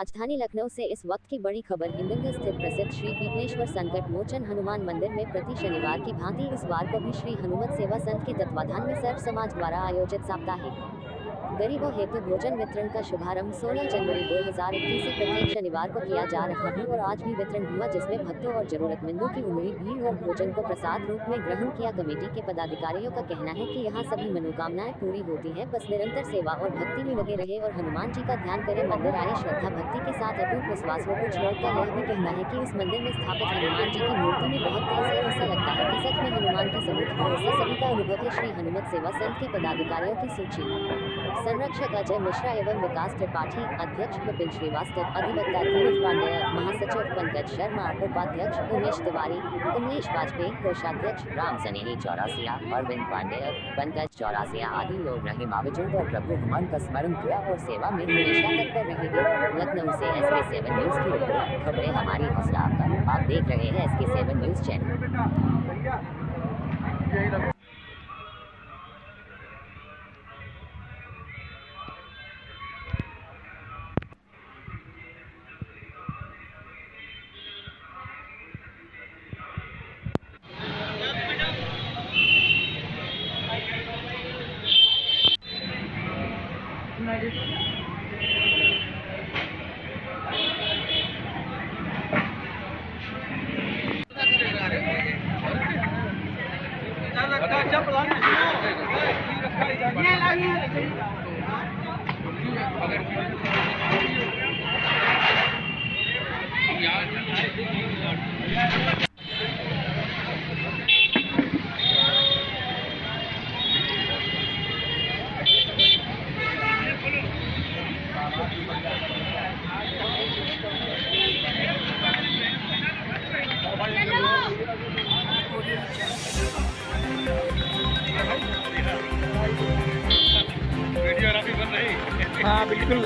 राजधानी लखनऊ से इस वक्त की बड़ी खबर। हिंदुनगर स्थित प्रसिद्ध श्री पीपलेश्वर संकट मोचन हनुमान मंदिर में प्रति शनिवार की भांति इस बार को भी श्री हनुमत सेवा संघ के तत्वाधान में सर्व समाज द्वारा आयोजित साप्ताहिक गरीबों हेतु भोजन वितरण का शुभारंभ 16 जनवरी 2021 से प्रत्येक शनिवार को किया जा रहा है और आज भी वितरण हुआ, जिसमें भक्तों और जरूरतमंदों की उमड़ी भीड़ और भोजन को प्रसाद रूप में ग्रहण किया। कमेटी के पदाधिकारियों का कहना है कि यहाँ सभी मनोकामनाएं पूरी होती है, बस निरंतर सेवा और भक्ति में लगे रहे और हनुमान जी का ध्यान करें। मंदिर आए श्रद्धा भक्ति के साथ अटूट विश्वासों को छोड़कर यह भी कहना है कि इस मंदिर में स्थापित हनुमान जी की मूर्ति में बहुत तेज है। ऐसा लगता है कि सच में हनुमान की समूह है, ऐसा सभी का अनुभव है। श्री हनुमत सेवा संघ के पदाधिकारियों की सूची। संरक्षक अजय मिश्रा एवं विकास त्रिपाठी, अध्यक्ष विपिन श्रीवास्तव, अधिवक्ता धीरज पांडेय, महासचिव पंकज शर्मा, उपाध्यक्ष उमेश तिवारी, उमेश वाजपेयी, कोषाध्यक्ष राम सनेही चौरासिया, अरविंद पांडेय, पंकज चौरासिया आदि लोग रहे मौजूद और प्रभु हनुमान का स्मरण किया और सेवा में हमेशा तत्पर रहेंगे। लखनऊ से SK7 न्यूज की रिपोर्ट। खबरें हमारी हौसला आपका। आप देख रहे हैं SK7 न्यूज चैनल। वीडियोग्राफी बन रही। हाँ बिल्कुल।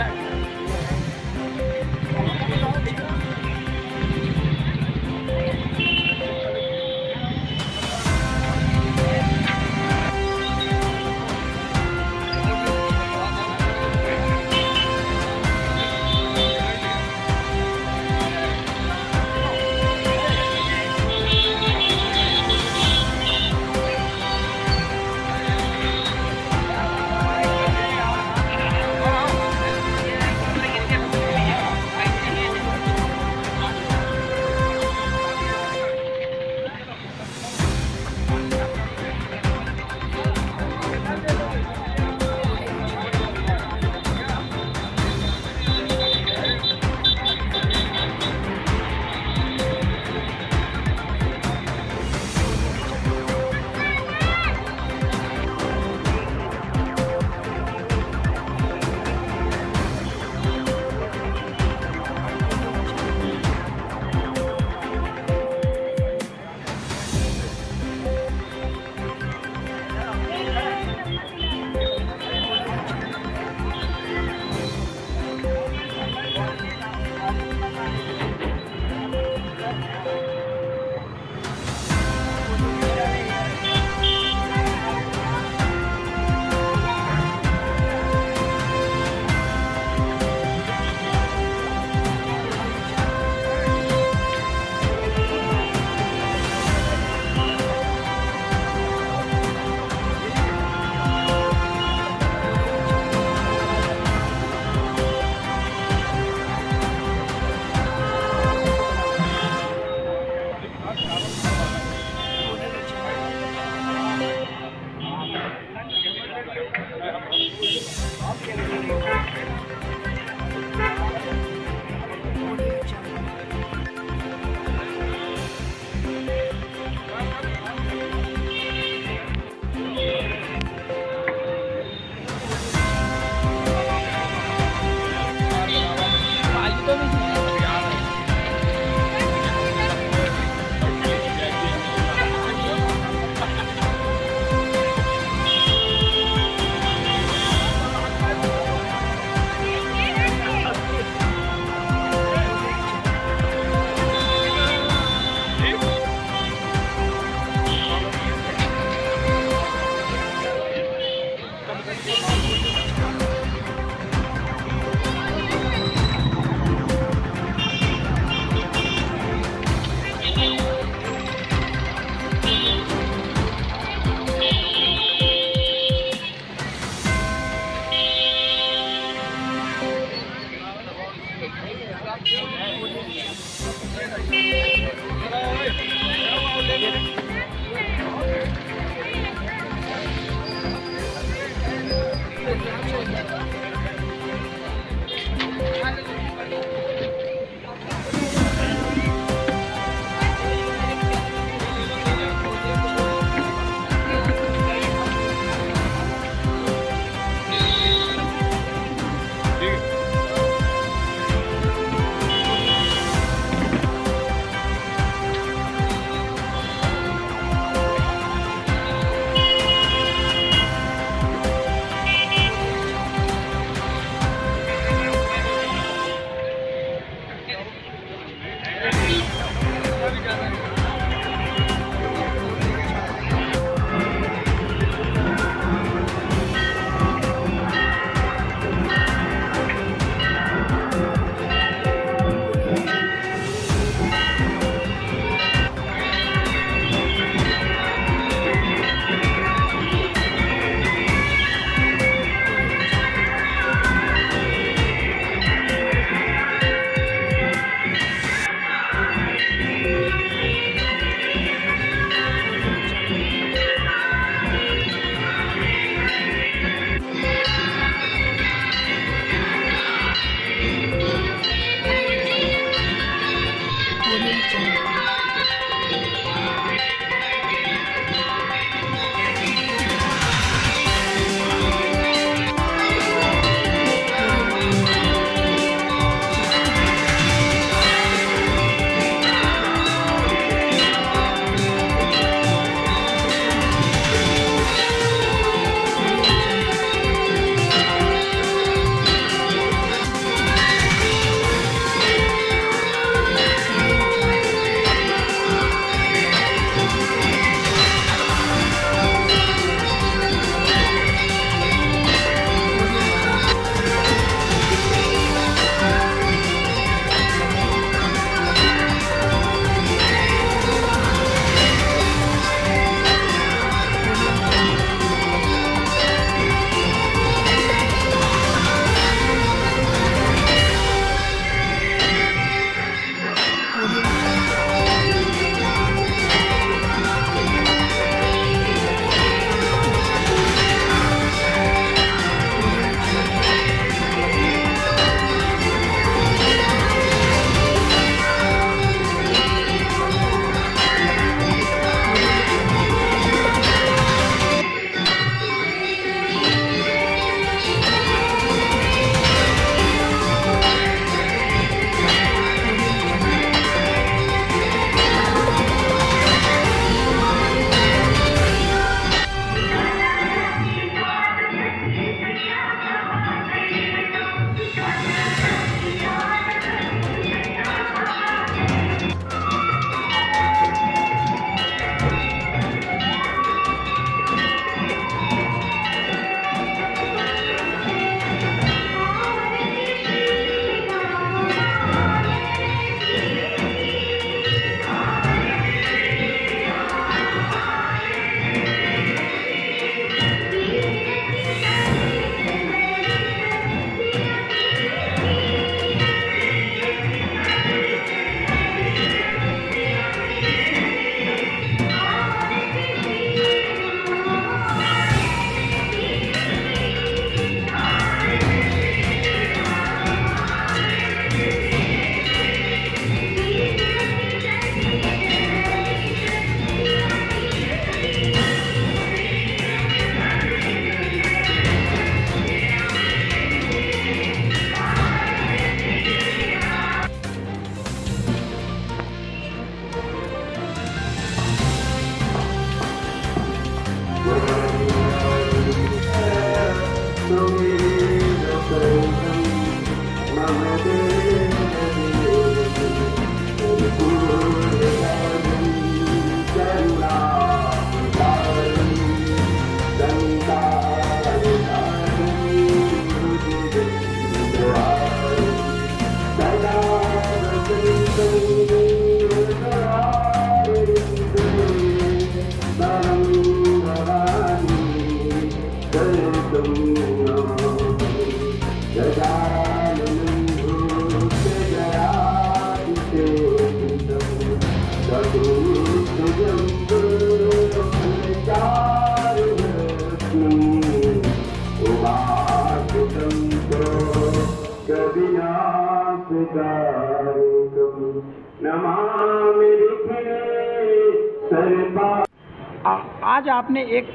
आज आपने एक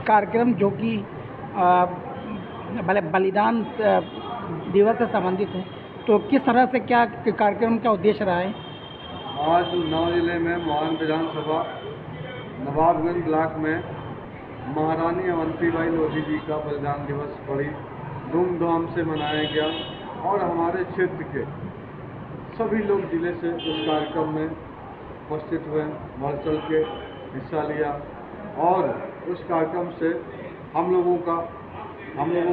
कार्यक्रम जो कि बलिदान दिवस से संबंधित है, तो किस तरह से क्या कार्यक्रम का उद्देश्य रहा है? आज उन्नाव जिले में मोहान विधानसभा नवाबगंज ब्लॉक में महारानी अवंतीबाई लोधी जी का बलिदान दिवस बड़ी धूमधाम से मनाया गया और हमारे क्षेत्र के सभी लोग जिले से उस कार्यक्रम में उपस्थित हुए, बढ़ चढ़ के हिस्सा लिया और उस कार्यक्रम से हम लोगों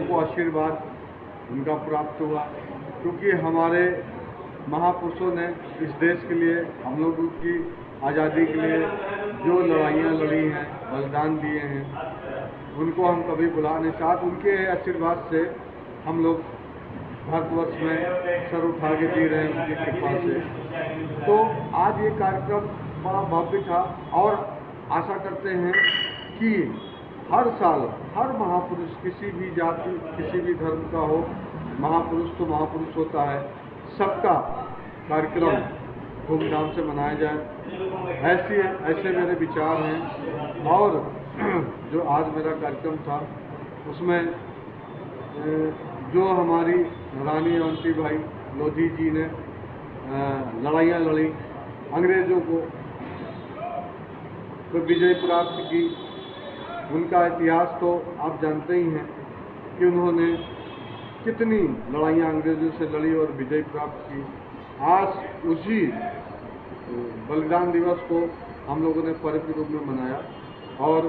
को आशीर्वाद उनका प्राप्त हुआ, क्योंकि हमारे महापुरुषों ने इस देश के लिए, हम लोगों की आज़ादी के लिए जो लड़ाइयाँ लड़ी हैं, बलिदान दिए हैं, उनको हम कभी भुला नहीं चाहते। उनके आशीर्वाद से हम लोग भारतवर्ष में सर उठा के जी रहे हैं, उनकी कृपा से। तो आज ये कार्यक्रम बड़ा भव्य था और आशा करते हैं कि हर साल हर महापुरुष, किसी भी जाति, किसी भी धर्म का हो, महापुरुष तो महापुरुष होता है, सबका कार्यक्रम धूमधाम से मनाया जाए, ऐसे मेरे विचार हैं। और जो आज मेरा कार्यक्रम था उसमें जो हमारी रानी अवंतीबाई लोधी जी ने लड़ाइयाँ लड़ी, अंग्रेज़ों को विजय प्राप्त की, उनका इतिहास तो आप जानते ही हैं कि उन्होंने कितनी लड़ाइयाँ अंग्रेज़ों से लड़ी और विजय प्राप्त की। आज उसी बलिदान दिवस को हम लोगों ने पर्व के रूप में मनाया और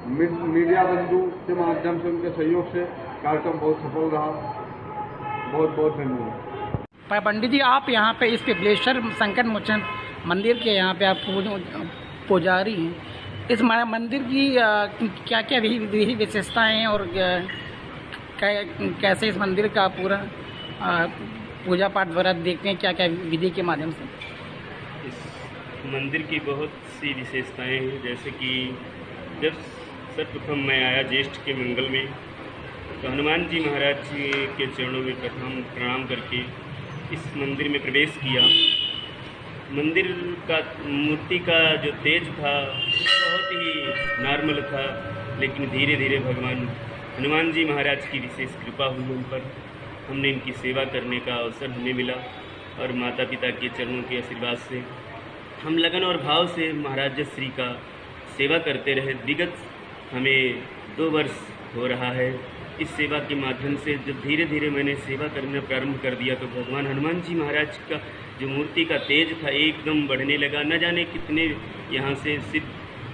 मीडिया बंधु के माध्यम से, उनके सहयोग से कार्यक्रम बहुत सफल रहा। बहुत बहुत धन्यवाद। पंडित जी, आप यहाँ पे इस पिपलेश्वर संकट मोचन मंदिर के यहाँ पे आप पुजारी हैं। इस मंदिर की क्या क्या विशेषताएँ हैं और कैसे इस मंदिर का पूरा पूजा पाठ द्वारा देखते हैं, क्या क्या विधि के माध्यम से? इस मंदिर की बहुत सी विशेषताएं हैं, जैसे कि जब सर्वप्रथम मैं आया ज्येष्ठ के मंगल में, तो हनुमान जी महाराज जी के चरणों में प्रथम प्रणाम करके इस मंदिर में प्रवेश किया। मंदिर का मूर्ति का जो तेज था बहुत ही नॉर्मल था, लेकिन धीरे धीरे भगवान हनुमान जी महाराज की विशेष कृपा हुई उन पर, हमने इनकी सेवा करने का अवसर हमें मिला और माता पिता के चरणों के आशीर्वाद से हम लगन और भाव से महाराज श्री का सेवा करते रहे। विगत हमें 2 वर्ष हो रहा है। इस सेवा के माध्यम से जब धीरे धीरे मैंने सेवा करना प्रारंभ कर दिया, तो भगवान हनुमान जी महाराज का जो मूर्ति का तेज था एकदम बढ़ने लगा। न जाने कितने यहाँ से सिद्ध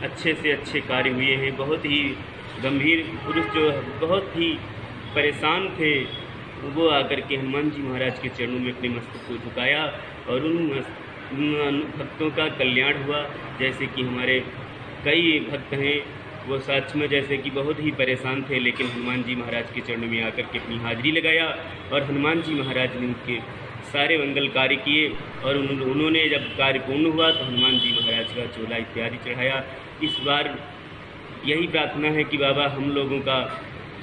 अच्छे से अच्छे कार्य हुए हैं। बहुत ही गंभीर पुरुष जो बहुत ही परेशान थे, वो आकर के हनुमान जी महाराज के चरणों में अपने मस्तक को झुकाया और उन भक्तों का कल्याण हुआ। जैसे कि हमारे कई भक्त हैं, वो सच में जैसे कि बहुत ही परेशान थे, लेकिन हनुमान जी महाराज के चरणों में आकर के अपनी हाजिरी लगाया और हनुमान जी महाराज ने उनके सारे मंगल कार्य किए और उन्होंने जब कार्य पूर्ण हुआ तो हनुमान जी महाराज का चोला इत्यादि चढ़ाया। इस बार यही प्रार्थना है कि बाबा हम लोगों का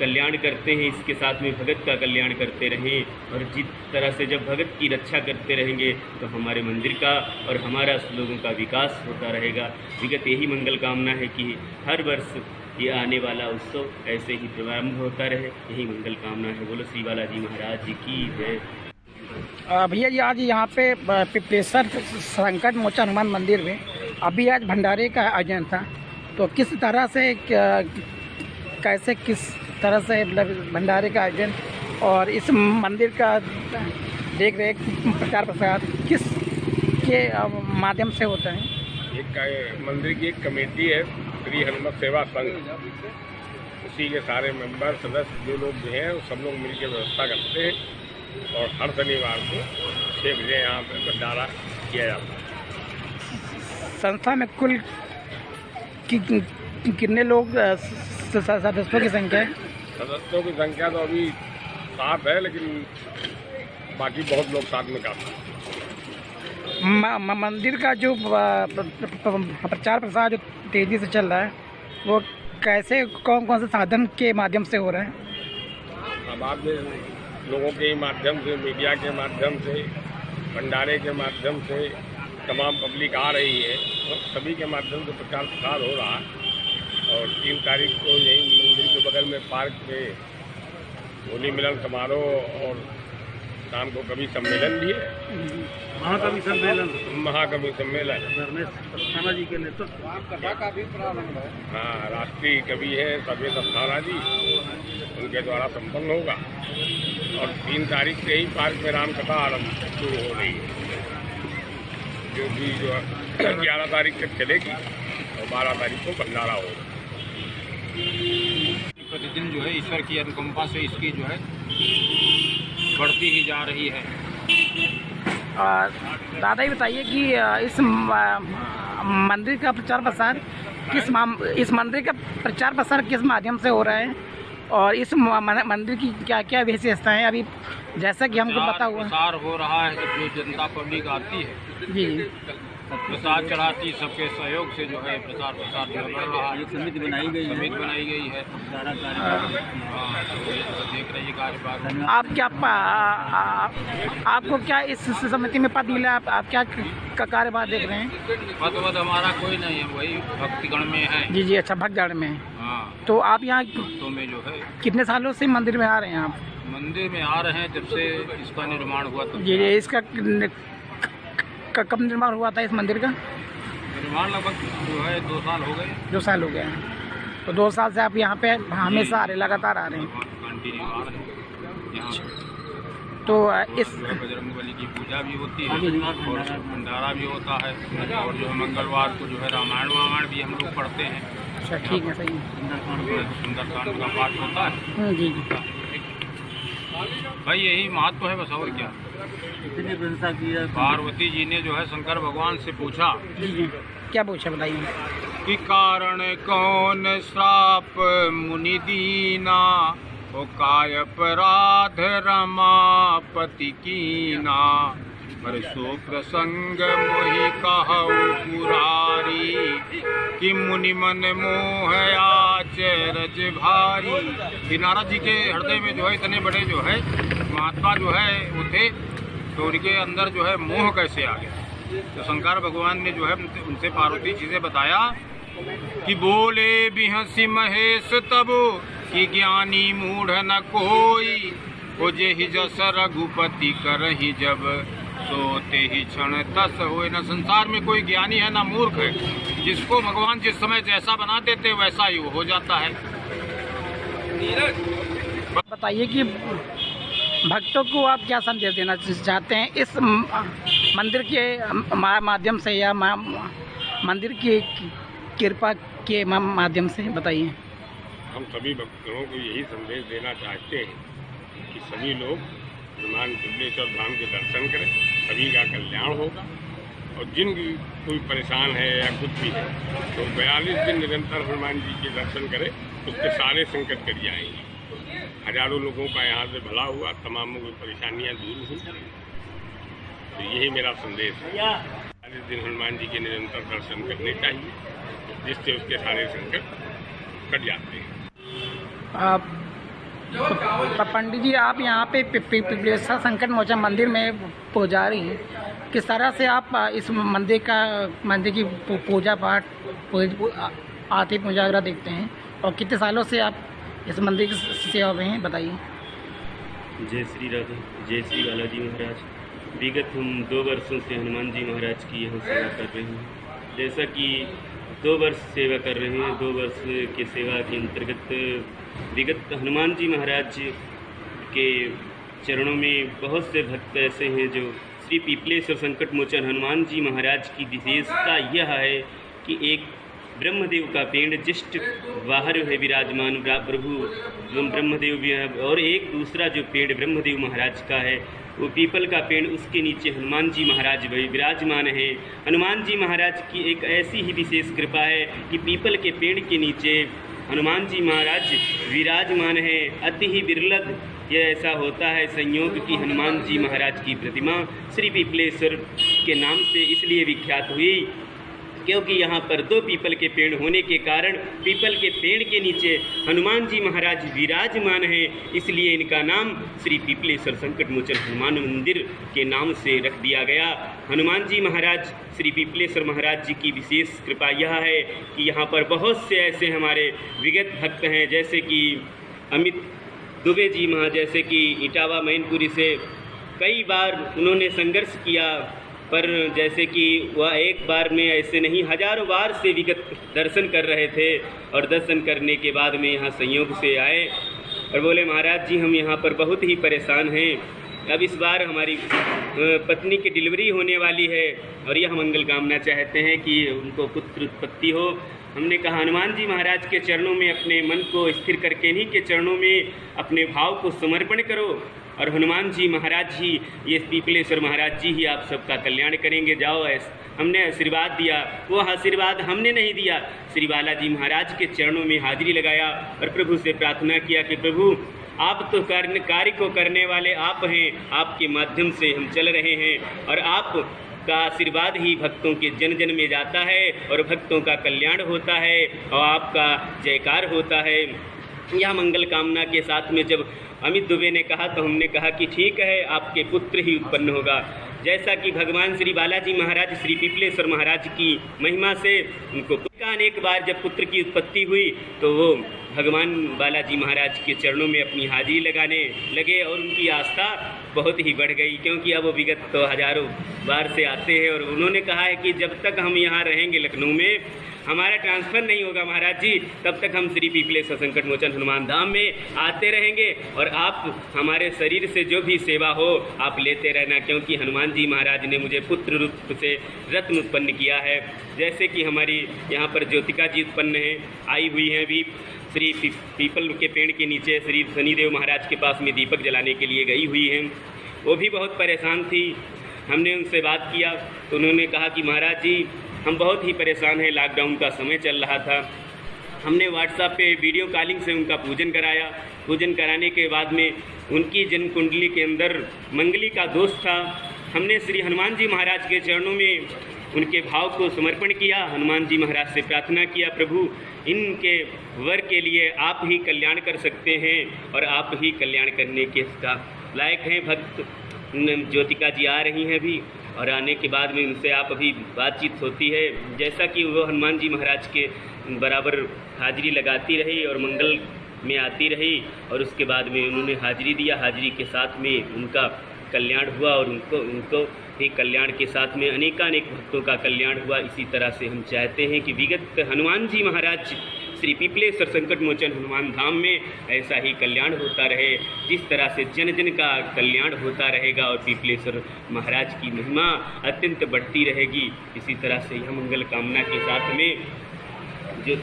कल्याण करते हैं, इसके साथ में भगत का कल्याण करते रहें और जिस तरह से जब भगत की रक्षा करते रहेंगे तो हमारे मंदिर का और हमारा लोगों का विकास होता रहेगा। विगत यही मंगल कामना है कि हर वर्ष ये आने वाला उत्सव ऐसे ही प्रारंभ होता रहे, यही मंगल कामना है। बोलो श्री बालाजी महाराज जी की जय। भैया जी, आज यहाँ पे पिपलेश्वर संकट मोचन हनुमान मंदिर में अभी आज भंडारे का आयोजन था, तो किस तरह से कैसे किस तरह से भंडारे का आयोजन और इस मंदिर का देख रेख प्रचार प्रसार किस के माध्यम से होता है? एक मंदिर की एक कमेटी है, श्री हनुमत सेवा संघ, उसी के सारे मेंबर सदस्य जो लोग भी हैं वो सब लोग मिलकर व्यवस्था करते हैं और हर शनिवार को 6 बजे यहाँ पर भंडारा किया जाता है। संस्था में कुल कितने लोग सदस्यों की संख्या है? सदस्यों की संख्या तो अभी 7 है, लेकिन बाकी बहुत लोग साथ में काम करते हैं। मंदिर का जो प्रचार प्रसार जो तेज़ी से चल रहा है, वो कैसे कौन कौन से साधन के माध्यम से हो रहा है? अब आप लोगों के माध्यम से, मीडिया के माध्यम से, भंडारे के माध्यम से तमाम पब्लिक आ रही है और सभी के माध्यम से प्रचार प्रसार हो रहा है। और 3 तारीख को यही मंदिर के बगल में पार्क में होली मिलन समारोह और शाम को कवि सम्मेलन भी है। महाकवि सम्मेलन शर्मा जी के नेतृत्व हाँ, राष्ट्रीय कवि है सर्वेश अस्थाना जी, उनके द्वारा संपन्न होगा। और 3 तारीख से ही पार्क में रामकथा आरंभ शुरू हो रही है, जो भी 11 तारीख तक चलेगी और 12 तारीख को भंडारा होगा। प्रतिदिन जो है ईश्वर की अनुकंपा से इसकी जो है बढ़ती ही जा रही है। दादा, ये बताइए कि इस मंदिर का प्रचार प्रसार इस मंदिर का प्रचार प्रसार किस माध्यम से हो रहा है और इस मंदिर की क्या क्या विशेषताएं हैं? अभी जैसा कि हमको पता हुआ प्रसार हो रहा है, जो जनता पब्लिक आती है जी प्रसाद चढ़ाती, सबके सहयोग से जो है प्रचार प्रसार जो बढ़ रहा है। समिति बनाई गई है। हाँ, तो ये तो देख रही है कार्यभार। आप क्या आपको क्या इस समिति में पद मिला? आप क्या का कार्यभार देख रहे हैं? पद हमारा कोई नहीं है, वही भक्तिगण में है। जी, अच्छा, भक्तगण में। हाँ, तो आप यहाँ तो में जो है कितने सालों से मंदिर में आ रहे हैं आप? मंदिर में आ रहे हैं जब से इसका निर्माण हुआ था। जी, इसका कब निर्माण हुआ था इस मंदिर का? निर्माण लगभग जो है 2 साल हो गए। 2 साल हो गए हैं। तो 2 साल से आप यहाँ पे हमेशा आ रहे, लगातार आ रहे हैं। कंटिन्यू आ रहे हैं यहाँ। तो इस बजरंगबली की पूजा भी होती है और भंडारा भी होता है और जो है मंगलवार को जो है रामायण भी हम लोग पढ़ते हैं। अच्छा, ठीक है, सही है। सुंदरकांड का पाठ होता है। जी। भाई यही महत्व है बस, और क्या। कितनी प्रशंसा की है? पार्वती जी ने जो है शंकर भगवान से पूछा। जी, क्या पूछा बताइए? कि कारण कौन श्राप मुनि दीना, ओ काय अपराध रमापति कीना, पर सो प्रसंग मोहि कहु पुरारी, कि मुनि मन मोह आचरज भारी। कि नारद जी के हृदय में जो है इतने बड़े जो है महात्मा जो है वो थे, तो उनके अंदर जो है मोह कैसे आ गया। तो शंकर भगवान ने जो है उनसे पार्वती जी से बताया कि बोले बिहसी महेश तब, कि ज्ञानी मूढ़ न कोई, हो जे ही जस रघुपति करहि जब, सोते ही क्षण तस होए। न संसार में कोई ज्ञानी है ना मूर्ख है, जिसको भगवान जिस समय जैसा बना देते वैसा ही हो जाता है। बताइए कि भक्तों को आप क्या संदेश देना चाहते हैं इस मंदिर के माध्यम से या मंदिर की कृपा के माध्यम से? बताइए। हम सभी भक्तों को यही संदेश देना चाहते हैं कि सभी लोग हनुमान पिपलेश्वर धाम के दर्शन करें, सभी का कल्याण होगा। और जिन कोई परेशान है या कुछ भी है तो 42 दिन निरंतर हनुमान जी के दर्शन करें, उसके सारे संकट कट जाएंगे। हजारों लोगों का यहाँ से भला हुआ, तमामों की परेशानियाँ दूर हुई। तो यही मेरा संदेश है। 42 दिन हनुमान जी के निरंतर दर्शन करने चाहिए, जिससे उसके सारे संकट कट जाते हैं। पंडित जी, आप यहाँ पे पिपलेश्वर संकट मोचन मंदिर में पुजारी हैं। किस तरह से आप इस मंदिर की पूजा पाठ आरती पूजा देखते हैं और कितने सालों से आप इस मंदिर की सेवा में हैं? बताइए। जय श्री राधे, जय श्री बालाजी महाराज। विगत हम 2 वर्षों से हनुमान जी महाराज की यहाँ सेवा कर रहे हैं। जैसा कि 2 वर्ष सेवा कर रहे हैं, 2 वर्ष की सेवा के अंतर्गत विगत हनुमान जी महाराज के चरणों में बहुत से भक्त ऐसे हैं जो श्री पिपलेश्वर संकट मोचन हनुमान जी महाराज की विशेषता यह है कि एक ब्रह्मदेव का पेड़ जिष्ट बाहर है विराजमान प्रभु ब्रह्मदेव भी है, और एक दूसरा जो पेड़ ब्रह्मदेव महाराज का है वो पीपल का पेड़, उसके नीचे हनुमान जी महाराज विराजमान है। हनुमान जी महाराज की एक ऐसी ही विशेष कृपा है कि पीपल के पेड़ के नीचे हनुमान जी महाराज विराजमान है। अति ही विरलद यह ऐसा होता है संयोग कि हनुमान जी महाराज की प्रतिमा श्री पिपलेश्वर के नाम से इसलिए विख्यात हुई क्योंकि यहाँ पर 2 पीपल के पेड़ होने के कारण पीपल के पेड़ के नीचे हनुमान जी महाराज विराजमान हैं, इसलिए इनका नाम श्री पीपलेश्वर संकट मोचन हनुमान मंदिर के नाम से रख दिया गया। हनुमान जी महाराज श्री पीपलेश्वर महाराज जी की विशेष कृपा यह है कि यहाँ पर बहुत से ऐसे हमारे विगत भक्त हैं, जैसे कि अमित दुबे जी जैसे कि इटावा मैनपुरी से कई बार उन्होंने संघर्ष किया, पर जैसे कि वह एक बार में ऐसे नहीं हजारों बार से विगत दर्शन कर रहे थे और दर्शन करने के बाद में यहाँ संयोग से आए और बोले महाराज जी हम यहाँ पर बहुत ही परेशान हैं, अब इस बार हमारी पत्नी की डिलीवरी होने वाली है और यह मंगल कामना चाहते हैं कि उनको पुत्र उत्पत्ति हो। हमने कहा हनुमान जी महाराज के चरणों में अपने मन को स्थिर करके इन्हीं के चरणों में अपने भाव को समर्पण करो और हनुमान जी महाराज ही, ये पीपलेश्वर महाराज जी ही आप सबका कल्याण करेंगे, जाओ। हमने आशीर्वाद दिया, वो आशीर्वाद हमने नहीं दिया, श्री बालाजी महाराज के चरणों में हाजिरी लगाया और प्रभु से प्रार्थना किया कि प्रभु आप तो कार्य को करने वाले आप हैं, आपके माध्यम से हम चल रहे हैं और आप का आशीर्वाद ही भक्तों के जन जन में जाता है और भक्तों का कल्याण होता है और आपका जयकार होता है। यह मंगल कामना के साथ में जब अमित दुबे ने कहा तो हमने कहा कि ठीक है, आपके पुत्र ही उत्पन्न होगा। जैसा कि भगवान श्री बालाजी महाराज श्री पीपलेश्वर महाराज की महिमा से उनको अनेक बार जब पुत्र की उत्पत्ति हुई तो वो भगवान बालाजी महाराज के चरणों में अपनी हाजिरी लगाने लगे और उनकी आस्था बहुत ही बढ़ गई, क्योंकि अब वो विगत तो हजारों बार से आते हैं और उन्होंने कहा है कि जब तक हम यहाँ रहेंगे लखनऊ में, हमारा ट्रांसफ़र नहीं होगा महाराज जी, तब तक हम श्री पीपलेश्वर संकट मोचन हनुमान धाम में आते रहेंगे और आप हमारे शरीर से जो भी सेवा हो आप लेते रहना, क्योंकि हनुमान जी महाराज ने मुझे पुत्र रूप से रत्न उत्पन्न किया है। जैसे कि हमारी यहाँ पर ज्योतिका जी उत्पन्न हैं, आई हुई हैं अभी श्री पीपल के पेड़ के नीचे श्री शनिदेव महाराज के पास में दीपक जलाने के लिए गई हुई हैं। वो भी बहुत परेशान थी, हमने उनसे बात किया तो उन्होंने कहा कि महाराज जी हम बहुत ही परेशान हैं, लॉकडाउन का समय चल रहा था। हमने व्हाट्सएप पे वीडियो कॉलिंग से उनका पूजन कराया। पूजन कराने के बाद में उनकी जन्म कुंडली के अंदर मंगली का दोष था। हमने श्री हनुमान जी महाराज के चरणों में उनके भाव को समर्पण किया, हनुमान जी महाराज से प्रार्थना किया, प्रभु इनके वर के लिए आप ही कल्याण कर सकते हैं और आप ही कल्याण करने के लायक हैं। भक्त ज्योतिका जी आ रही हैं अभी और आने के बाद में उनसे आप अभी बातचीत होती है। जैसा कि वो हनुमान जी महाराज के बराबर हाजिरी लगाती रही और मंगल में आती रही और उसके बाद में उन्होंने हाजिरी दिया, हाजिरी के साथ में उनका कल्याण हुआ और उनको ही कल्याण के साथ में अनेकानेक भक्तों का कल्याण हुआ। इसी तरह से हम चाहते हैं कि विगत हनुमान जी महाराज श्री पीपलेश्वर संकट मोचन हनुमान धाम में ऐसा ही कल्याण होता रहे, जिस तरह से जन जन का कल्याण होता रहेगा और पीपलेश्वर महाराज की महिमा अत्यंत बढ़ती रहेगी। इसी तरह से यह मंगल कामना के साथ में जो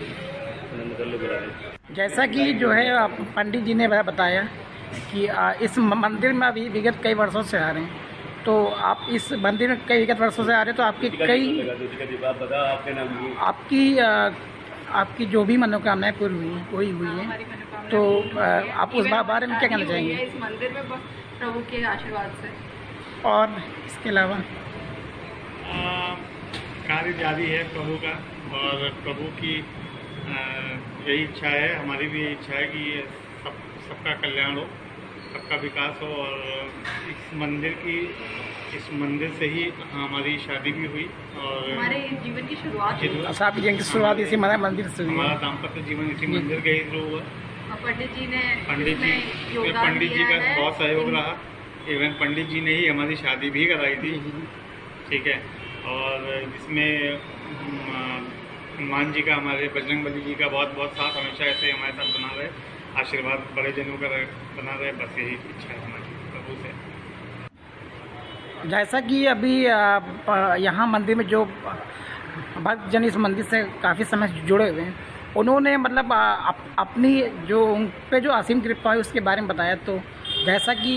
जैसा कि जो है पंडित जी ने बताया कि इस मंदिर में अभी विगत कई वर्षों से आ रहे हैं, तो आप इस मंदिर में कई विगत वर्षों से आ रहे हैं तो आपकी आपकी जो भी मनोकामनाएं पूरी हुई है, तो आप उस बारे में क्या कहना चाहेंगे? इस मंदिर में प्रभु के आशीर्वाद से और इसके अलावा कार्य जारी है प्रभु का और प्रभु की यही इच्छा है, हमारी भी इच्छा है कि सबका कल्याण हो, सबका विकास हो। और इस मंदिर से ही हमारी शादी भी हुई और हमारे जीवन की शुरुआत आपकी जीवन की शुरुआत इसी मंदिर से हुई। हमारा दाम्पत्य जीवन इसी मंदिर के ही थ्रू हुआ। पंडित जी का बहुत सहयोग रहा। इवन पंडित जी ने ही हमारी शादी भी कराई थी, ठीक है। और जिसमें हनुमान जी का, हमारे बजरंगबली जी का बहुत बहुत साथ हमेशा ऐसे हमारे साथ बना रहे, आशीर्वाद बड़े जनों का बना रहे, बस यही इच्छा है हमारी प्रभु से। जैसा कि अभी यहाँ मंदिर में जो भक्तजन इस मंदिर से काफ़ी समय से जुड़े हुए हैं, उन्होंने मतलब अपनी जो उन पे जो असीम कृपा है उसके बारे में बताया। तो जैसा कि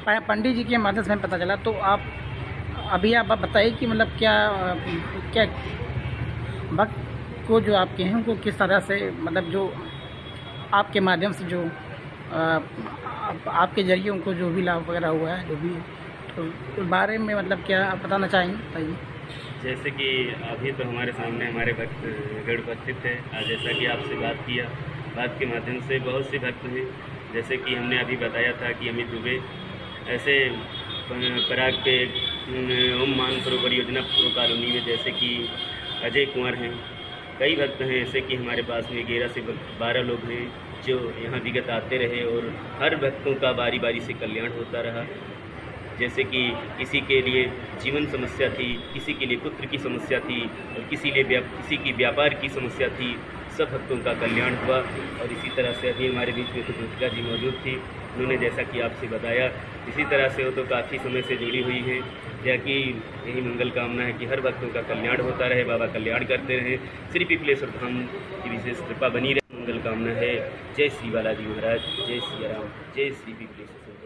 पंडित जी के माध्यम से हमें पता चला, तो आप बताइए कि मतलब क्या भक्त को जो आपके हैं उनको किस तरह से मतलब जो आपके माध्यम से जो आपके जरिए उनको जो भी लाभ वगैरह हुआ है, जो भी, तो इस बारे में मतलब क्या आप बताना चाहेंगे? बताइए। जैसे कि अभी तो हमारे सामने हमारे भक्त गढ़ उपस्थित है। आज जैसा कि आपसे बात किया, बात के माध्यम से बहुत से भक्त हैं, जैसे कि हमने अभी बताया था कि अमित दुबे, ऐसे पराग पे ओम मानसरोवर योजना कॉलोनी में जैसे कि अजय कुंवर हैं, कई भक्त हैं ऐसे कि हमारे पास में 11 से 12 लोग हैं जो यहाँ विगत आते रहे और हर भक्तों का बारी बारी से कल्याण होता रहा। जैसे कि किसी के लिए जीवन समस्या थी, किसी के लिए पुत्र की समस्या थी और किसी की व्यापार की समस्या थी, सब भक्तों का कल्याण हुआ। और इसी तरह से अभी हमारे बीच में सुकृतिका जी मौजूद थी, उन्होंने जैसा कि आपसे बताया, इसी तरह से वो तो काफ़ी समय से जुड़ी हुई हैं। कि यही मंगल कामना है कि हर भक्तों का कल्याण होता रहे, बाबा कल्याण करते रहें, श्री पिपलेश्वर धाम की विशेष कृपा बनी रहे, मंगल कामना है। जय श्री बालाजी महाराज, जय श्री राम, जय श्री पिपलेश्वर।